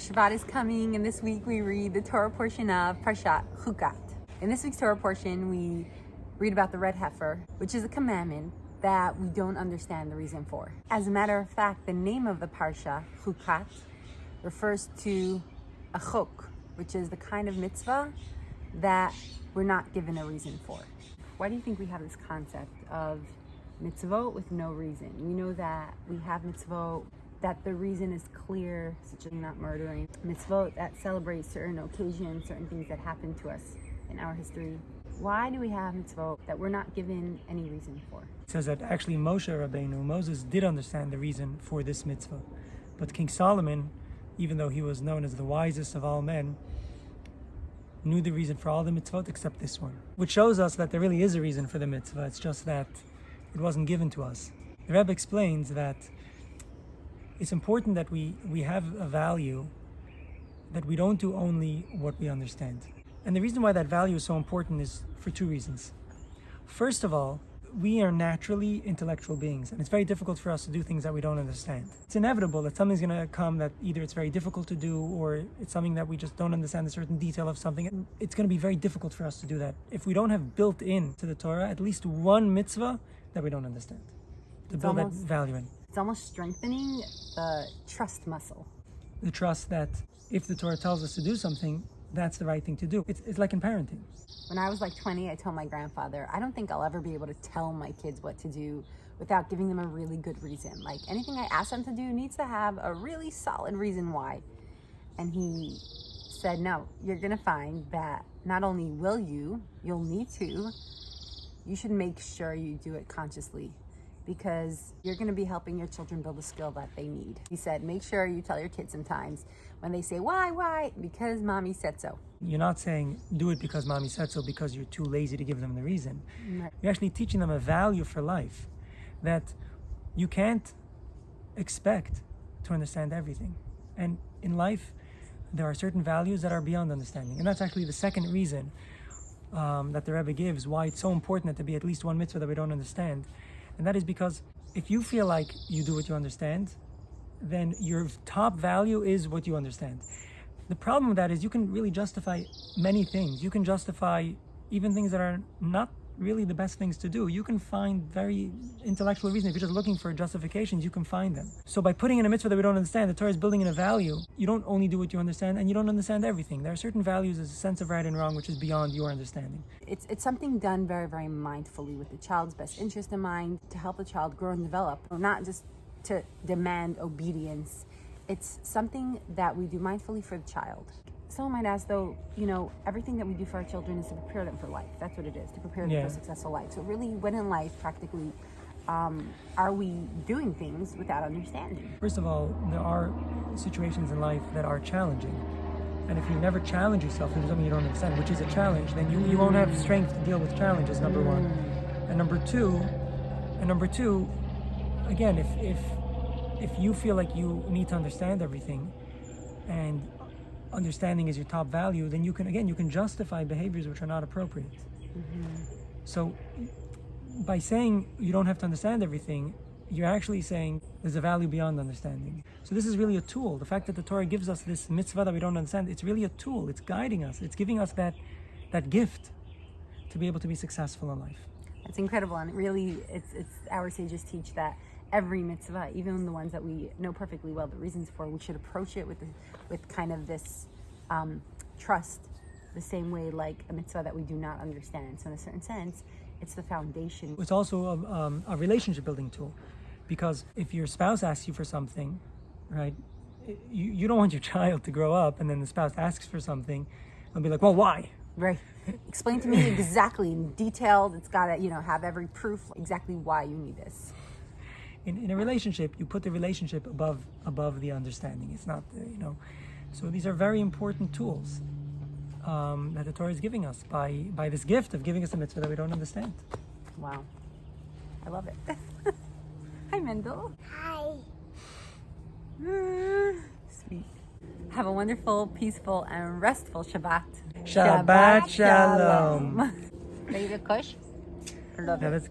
Shabbat is coming, and this week we read the Torah portion of Parshat Chukat. In this week's Torah portion, we read about the red heifer, which is a commandment that we don't understand the reason for. As a matter of fact, the name of the Parsha, Chukat, refers to a chok, which is the kind of mitzvah that we're not given a reason for. Why do you think we have this concept of mitzvot with no reason? We know that we have mitzvot that the reason is clear, such as not murdering. Mitzvot that celebrate certain occasions, certain things that happen to us in our history. Why do we have mitzvot that we're not given any reason for? It says that actually Moses did understand the reason for this mitzvah. But King Solomon, even though he was known as the wisest of all men, knew the reason for all the mitzvot except this one. Which shows us that there really is a reason for the mitzvah, it's just that it wasn't given to us. The Rebbe explains that it's important that we have a value, that we don't do only what we understand. And the reason why that value is so important is for two reasons. First of all, we are naturally intellectual beings, and it's very difficult for us to do things that we don't understand. It's inevitable that something's going to come that either it's very difficult to do, or it's something that we just don't understand a certain detail of something. It's going to be very difficult for us to do that if we don't have built in to the Torah at least one mitzvah that we don't understand, to build that value in. It's almost strengthening the trust muscle. The trust that if the Torah tells us to do something, that's the right thing to do. It's like in parenting. When I was like 20, I told my grandfather, I don't think I'll ever be able to tell my kids what to do without giving them a really good reason. Like anything I ask them to do needs to have a really solid reason why. And he said, no, you're gonna find that not only you'll need to, you should make sure you do it consciously, because you're going to be helping your children build a skill that they need. He said, make sure you tell your kids sometimes when they say, why? Because mommy said so. You're not saying, do it because mommy said so because you're too lazy to give them the reason. Right. You're actually teaching them a value for life, that you can't expect to understand everything. And in life, there are certain values that are beyond understanding. And that's actually the second reason that the Rebbe gives why it's so important that there be at least one mitzvah that we don't understand. And that is because if you feel like you do what you understand, then your top value is what you understand. The problem with that is you can really justify many things. You can justify even things that are not really the best things to do. You can find very intellectual reasons. If you're just looking for justifications, you can find them. So by putting in a mitzvah that we don't understand, the Torah is building in a value. You don't only do what you understand, and you don't understand everything. There are certain values, as a sense of right and wrong, which is beyond your understanding. It's something done very, very mindfully with the child's best interest in mind, to help the child grow and develop, not just to demand obedience. It's something that we do mindfully for the child. Someone might ask, though, everything that we do for our children is to prepare them for life. That's what it is, to prepare them for a successful life. So really, when in life, practically, are we doing things without understanding? First of all, there are situations in life that are challenging. And if you never challenge yourself into something you don't understand, which is a challenge, then you won't have strength to deal with challenges, number one. And number two, again, if you feel like you need to understand everything, and understanding is your top value, then you can justify behaviors which are not appropriate. So by saying you don't have to understand everything, you're actually saying there's a value beyond understanding. So this is really a tool. The fact that the Torah gives us this mitzvah that we don't understand, it's really a tool. It's guiding us. It's giving us that gift to be able to be successful in life. It's incredible, and really, it's our sages teach that every mitzvah, even the ones that we know perfectly well the reasons for, we should approach it with kind of this trust, the same way like a mitzvah that we do not understand. So in a certain sense, it's the foundation. It's also a relationship building tool, because if your spouse asks you for something, right, you don't want your child to grow up and then the spouse asks for something and be like, well, why? Right. Explain to me exactly in detail. It's got to, have every proof exactly why you need this. In a relationship, you put the relationship above the understanding. It's not, So these are very important tools that the Torah is giving us by this gift of giving us a mitzvah that we don't understand. Wow. I love it. Hi, Mendel. Hi. Sweet. Have a wonderful, peaceful, and restful Shabbat. Shabbat Shalom. Ready to kush? I love it.